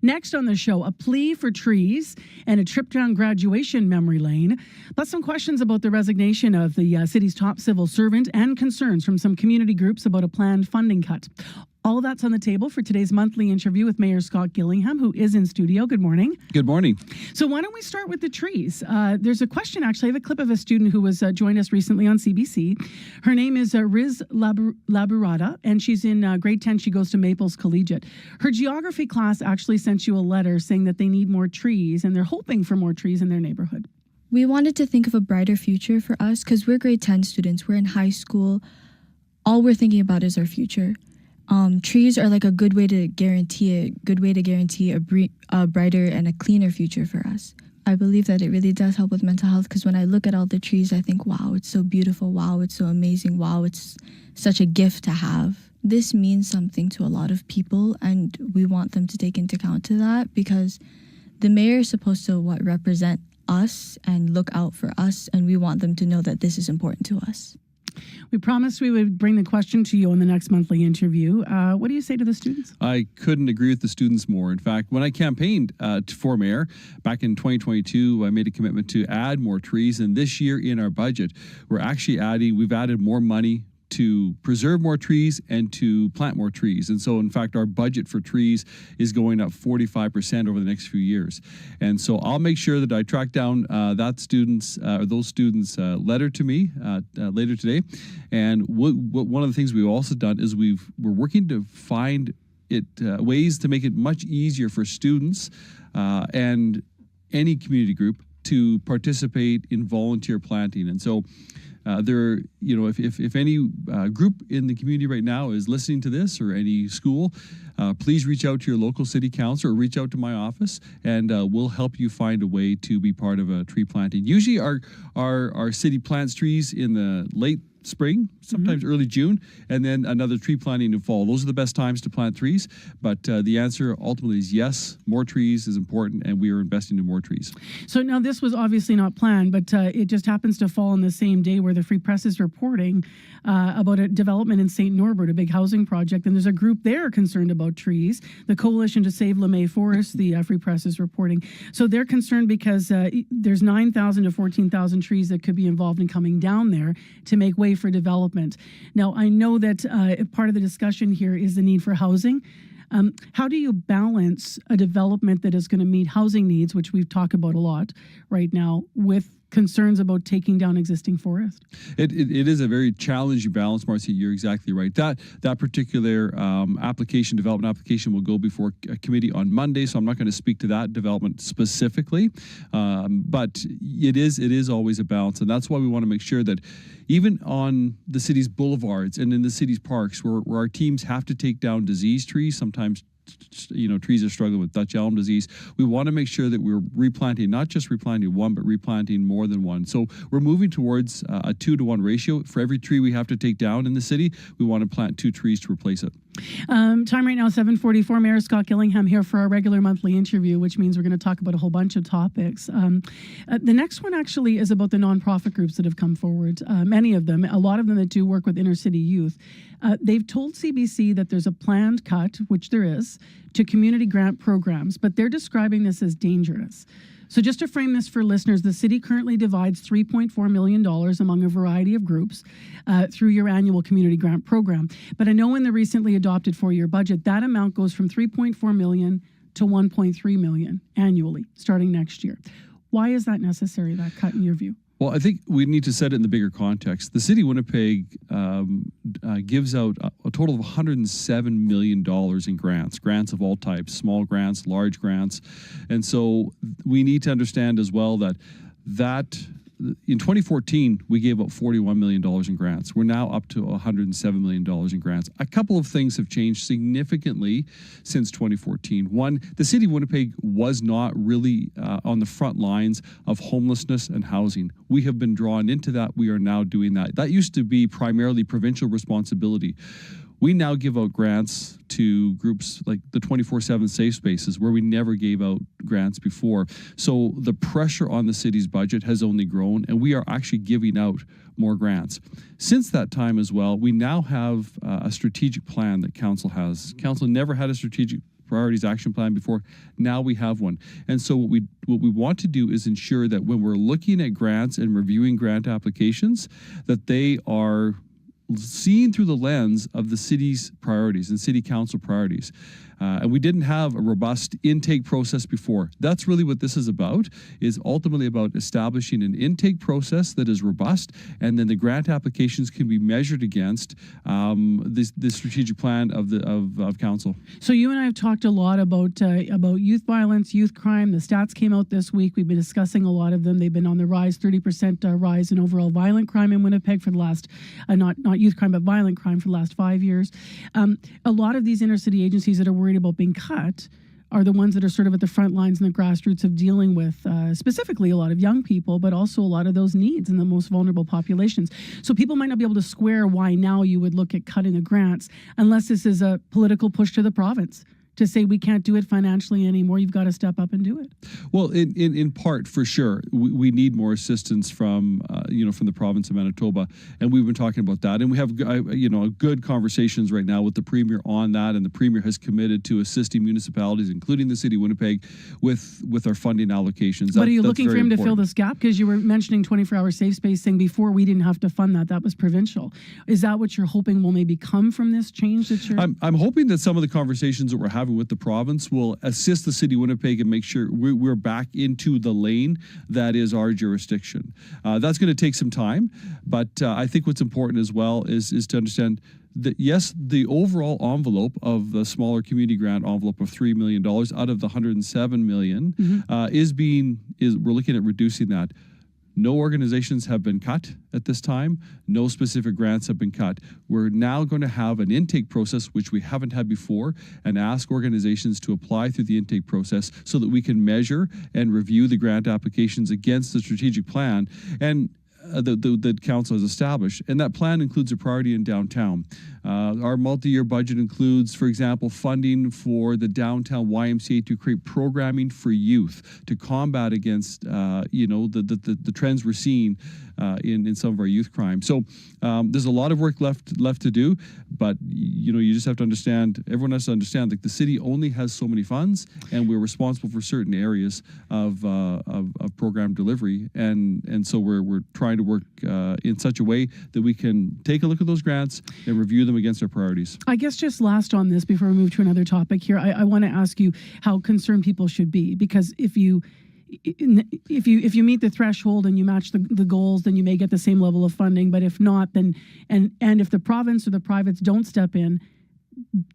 Next on the show, a plea for trees and a trip down graduation memory lane, plus some questions about the resignation of the city's top civil servant and concerns from some community groups about a planned funding cut. All of that's on the table for today's monthly interview with Mayor Scott Gillingham, who is in studio. Good morning. Good morning. So why don't we start with the trees? There's a question, actually. I have a clip of a student who was joined us recently on CBC. Her name is Riz Laburada, and she's in grade 10. She goes to Maples Collegiate. Her geography class actually sent you a letter saying that they need more trees, and they're hoping for more trees in their neighborhood. We wanted to think of a brighter future for us because we're grade 10 students. We're in high school. All we're thinking about is our future. Trees are like a good way to guarantee a brighter and a cleaner future for us. I believe that it really does help with mental health because when I look at all the trees, I think, wow, it's so beautiful. Wow, it's so amazing. Wow, it's such a gift to have. This means something to a lot of people, and we want them to take into account to that because the mayor is supposed to represent us and look out for us, and we want them to know that this is important to us. We promised we would bring the question to you in the next monthly interview. What do you say to the students? I couldn't agree with the students more. In fact, when I campaigned for mayor back in 2022, I made a commitment to add more trees. And this year in our budget, we've added more money to preserve more trees and to plant more trees. And so, in fact, our budget for trees is going up 45% over the next few years. And so I'll make sure that I track down those students' letter to me later today. And one of the things we've also done is we're working to find ways to make it much easier for students and any community group to participate in volunteer planting. And so if any group in the community right now is listening to this or any school, please reach out to your local city council or reach out to my office, and we'll help you find a way to be part of a tree planting. Usually our city plants trees in the late spring, sometimes early June, and then another tree planting in fall. Those are the best times to plant trees, but the answer ultimately is yes, more trees is important, and we are investing in more trees. So now this was obviously not planned, but it just happens to fall on the same day where the Free Press is reporting about a development in St. Norbert, a big housing project, and there's a group there concerned about trees, the Coalition to Save LeMay Forest, the Free Press is reporting. So they're concerned because there's 9,000 to 14,000 trees that could be involved in coming down there to make way for development. Now, I know that part of the discussion here is the need for housing. How do you balance a development that is going to meet housing needs, which we've talked about a lot right now, with concerns about taking down existing forest? It is a very challenging balance, Marcy. You're exactly right. That particular development application will go before a committee on Monday, so I'm not going to speak to that development specifically. But it is always a balance, and that's why we want to make sure that even on the city's boulevards and in the city's parks, where our teams have to take down diseased trees, sometimes trees are struggling with Dutch elm disease. We want to make sure that we're replanting, not just replanting one, but replanting more than one. So we're moving towards a 2-to-1 ratio. For every tree we have to take down in the city, we want to plant 2 trees to replace it. Time right now, 7:44. Mayor Scott Gillingham here for our regular monthly interview, which means we're going to talk about a whole bunch of topics. The next one actually is about the nonprofit groups that have come forward. Many of them, a lot of them that do work with inner city youth. They've told CBC that there's a planned cut, which there is, to community grant programs, but they're describing this as dangerous. So just to frame this for listeners, the city currently divides $3.4 million among a variety of groups through your annual community grant program. But I know in the recently adopted 4-year budget, that amount goes from $3.4 million to $1.3 million annually starting next year. Why is that necessary, that cut in your view? Well, I think we need to set it in the bigger context. The city of Winnipeg gives out a total of $107 million in grants of all types, small grants, large grants. And so we need to understand as well that in 2014, we gave out $41 million in grants. We're now up to $107 million in grants. A couple of things have changed significantly since 2014. One, the city of Winnipeg was not really on the front lines of homelessness and housing. We have been drawn into that. We are now doing that. That used to be primarily provincial responsibility. We now give out grants to groups like the 24/7 Safe Spaces, where we never gave out grants before. So the pressure on the city's budget has only grown, and we are actually giving out more grants. Since that time as well, we now have a strategic plan that council has. Council never had a strategic priorities action plan before. Now we have one. And so what we want to do is ensure that when we're looking at grants and reviewing grant applications, that they are seen through the lens of the city's priorities and city council priorities. And we didn't have a robust intake process before. That's really what this is about, is ultimately about establishing an intake process that is robust, and then the grant applications can be measured against the strategic plan of council. So you and I have talked a lot about youth violence, youth crime. The stats came out this week. We've been discussing a lot of them. They've been on the rise, 30% rise in overall violent crime in Winnipeg for the last, not youth crime, but violent crime for the last 5 years. A lot of these inner city agencies that are worried about being cut are the ones that are sort of at the front lines and the grassroots of dealing with specifically a lot of young people, but also a lot of those needs in the most vulnerable populations. So people might not be able to square why now you would look at cutting the grants unless this is a political push to the province to say we can't do it financially anymore. You've got to step up and do it. Well, in part, for sure, we need more assistance from from the province of Manitoba, and we've been talking about that, and we have good conversations right now with the Premier on that, and the Premier has committed to assisting municipalities, including the City of Winnipeg, with our funding allocations. But are you looking for him to fill this gap? Because you were mentioning 24-hour safe space, saying before we didn't have to fund that. That was provincial. Is that what you're hoping will maybe come from this change that you're... I'm hoping that some of the conversations that we're having with the province will assist the City of Winnipeg and make sure we're back into the lane that is our jurisdiction. That's going to take some time, but I think what's important as well is to understand that, yes, the overall envelope of the smaller community grant envelope of $3 million out of the $107 million we're looking at reducing that. No organizations have been cut at this time. No specific grants have been cut. We're now going to have an intake process, which we haven't had before, and ask organizations to apply through the intake process so that we can measure and review the grant applications against the strategic plan and that council has established. And that plan includes a priority in downtown. Our multi-year budget includes, for example, funding for the downtown YMCA to create programming for youth to combat against, the trends we're seeing in some of our youth crime. So there's a lot of work left to do, but you just have to understand. Everyone has to understand that the city only has so many funds, and we're responsible for certain areas of program delivery, and so we're trying to work in such a way that we can take a look at those grants and review them against our priorities. I guess just last on this before we move to another topic here, I want to ask you how concerned people should be, because if you meet the threshold and you match the goals, then you may get the same level of funding. But if not, then and if the province or the privates don't step in,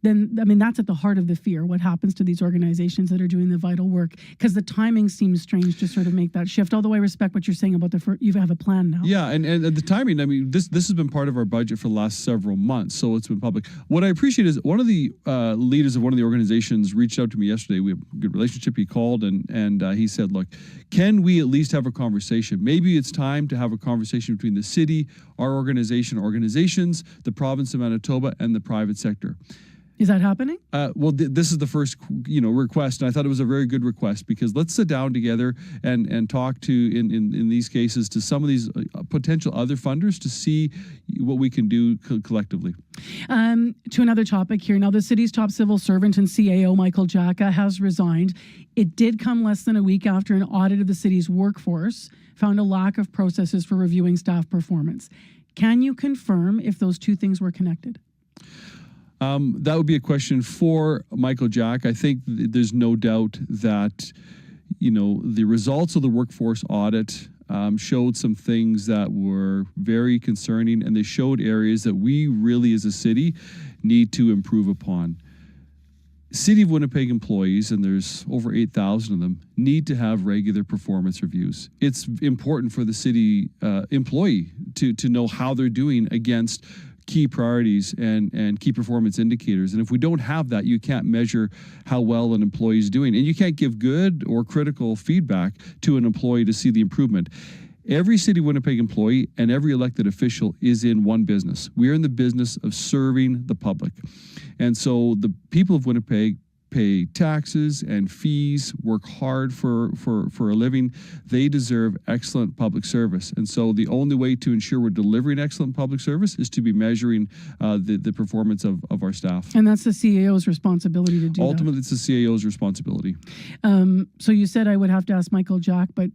then that's at the heart of the fear. What happens to these organizations that are doing the vital work? Because the timing seems strange to sort of make that shift. Although I respect what you're saying about you have a plan now. Yeah, and the timing. This has been part of our budget for the last several months, so it's been public. What I appreciate is one of the leaders of one of the organizations reached out to me yesterday. We have a good relationship. He called and he said, "Look, can we at least have a conversation? Maybe it's time to have a conversation between the city, our organizations, the province of Manitoba, and the private sector." Is that happening? Well, this is the first, request, and I thought it was a very good request, because let's sit down together and talk to, in these cases, to some of these potential other funders to see what we can do collectively. To another topic here. Now, the city's top civil servant and CAO, Michael Jacka, has resigned. It did come less than a week after an audit of the city's workforce found a lack of processes for reviewing staff performance. Can you confirm if those two things were connected? That would be a question for Michael Jack. I think there's no doubt that, the results of the workforce audit showed some things that were very concerning, and they showed areas that we really as a city need to improve upon. City of Winnipeg employees, and there's over 8,000 of them, need to have regular performance reviews. It's important for the city employee to know how they're doing against key priorities and key performance indicators. And if we don't have that, you can't measure how well an employee is doing. And you can't give good or critical feedback to an employee to see the improvement. Every City of Winnipeg employee and every elected official is in one business. We are in the business of serving the public. And so the people of Winnipeg pay taxes and fees, work hard for a living. They deserve excellent public service. And so the only way to ensure we're delivering excellent public service is to be measuring the performance of our staff. And that's the CAO's responsibility to do Ultimately, it's the CAO's responsibility. So you said I would have to ask Michael Jack, but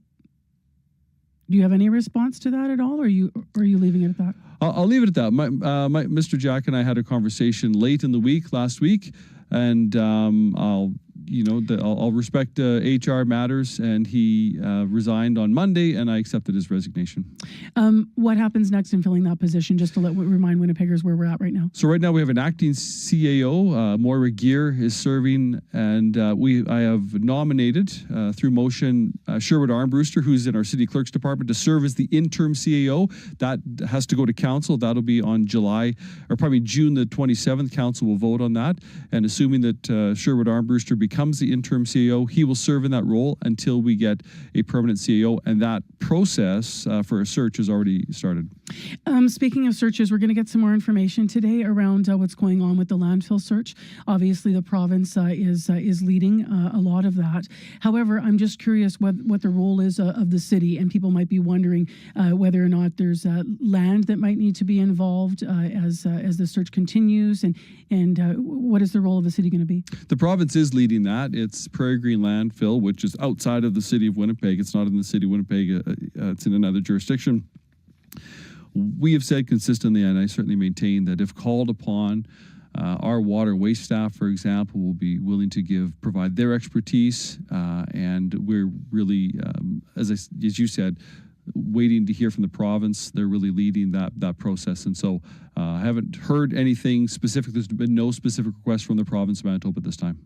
do you have any response to that at all, or are you leaving it at that? I'll leave it at that. Mr. Jack and I had a conversation late in the week, last week, and I'll respect HR matters, and he resigned on Monday, and I accepted his resignation. What happens next in filling that position, just to remind Winnipeggers where we're at right now? So right now we have an acting CAO. Moira Gear is serving, and I have nominated through motion Sherwood Armbruster, who's in our city clerk's department, to serve as the interim CAO. That has to go to council. That'll be on June the 27th. Council will vote on that, and assuming that Sherwood Armbruster becomes the interim CAO, he will serve in that role until we get a permanent CAO, and that process for a search has already started. Speaking of searches, we're going to get some more information today around what's going on with the landfill search. Obviously, the province is leading a lot of that. However, I'm just curious what the role is of the city, and people might be wondering whether or not there's land that might need to be involved as the search continues, and what is the role of the city going to be? The province is leading that. It's Prairie Green Landfill, which is outside of the city of Winnipeg. It's not in the city of Winnipeg. It's in another jurisdiction. We have said consistently, and I certainly maintain, that if called upon, our water waste staff, for example, will be willing to provide their expertise, and we're really, as you said, waiting to hear from the province. They're really leading that process, and so I haven't heard anything specific. There's been no specific request from the province of Manitoba at this time.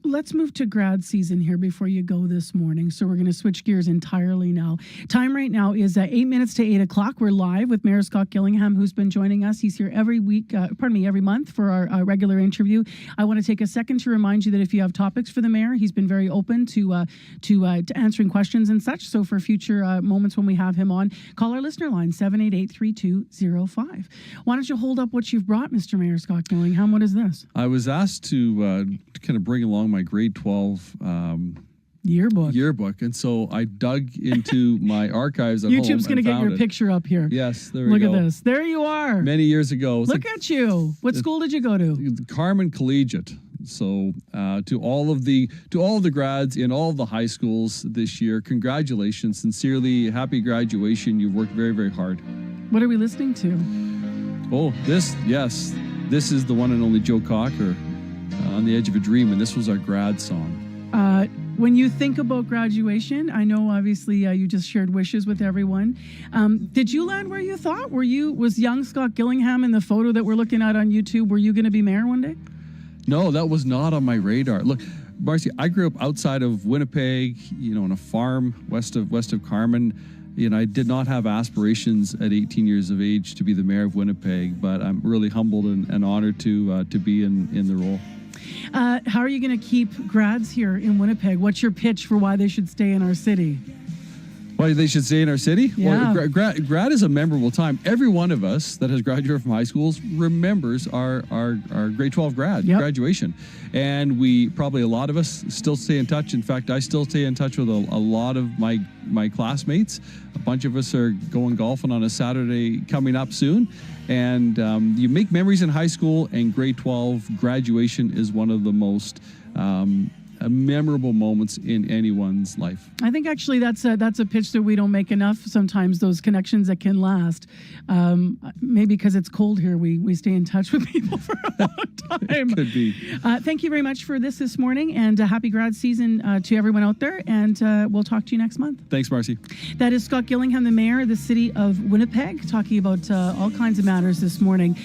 Let's move to grad season here before you go this morning. So we're going to switch gears entirely now. Time right now is 8 minutes to 8 o'clock. We're live with Mayor Scott Gillingham, who's been joining us. He's here every month for our regular interview. I want to take a second to remind you that if you have topics for the mayor, he's been very open to answering questions and such. So for future moments when we have him on, call our listener line 788-3205. Why don't you hold up what you've brought, Mr. Mayor Scott Gillingham? What is this? I was asked to kind of bring along my grade 12 yearbook, and so I dug into my archives at home. YouTube's going to get your picture up here. Yes, there we go. go. Look at this. There you are. Many years ago. Look at you. What school did you go to? Carmen Collegiate. So to all of the grads in all of the high schools this year, congratulations. Sincerely, happy graduation. You've worked very, very hard. What are we listening to? Oh, this is the one and only Joe Cocker, On the Edge of a Dream, and this was our grad song. When you think about graduation, I know obviously you just shared wishes with everyone. Did you land where you thought? Was young Scott Gillingham in the photo that we're looking at on YouTube? Were you going to be mayor one day? No, that was not on my radar. Look, Marcy, I grew up outside of Winnipeg, on a farm west of Carmen. I did not have aspirations at 18 years of age to be the mayor of Winnipeg, but I'm really humbled and honored to be in the role. How are you going to keep grads here in Winnipeg? What's your pitch for why they should stay in our city? Why they should stay in our city? Yeah. Well, grad is a memorable time. Every one of us that has graduated from high schools remembers our grade 12 graduation. And a lot of us still stay in touch. In fact, I still stay in touch with a lot of my classmates. A bunch of us are going golfing on a Saturday coming up soon. And you make memories in high school, and grade 12 graduation is one of the most memorable moments in anyone's life. I think actually that's a pitch that we don't make enough sometimes, those connections that can last. Maybe because it's cold here, we stay in touch with people for a long time. Could be. Thank you very much for this morning, and happy grad season to everyone out there, and we'll talk to you next month. Thanks, Marcy. That is Scott Gillingham, the mayor of the city of Winnipeg, talking about all kinds of matters this morning.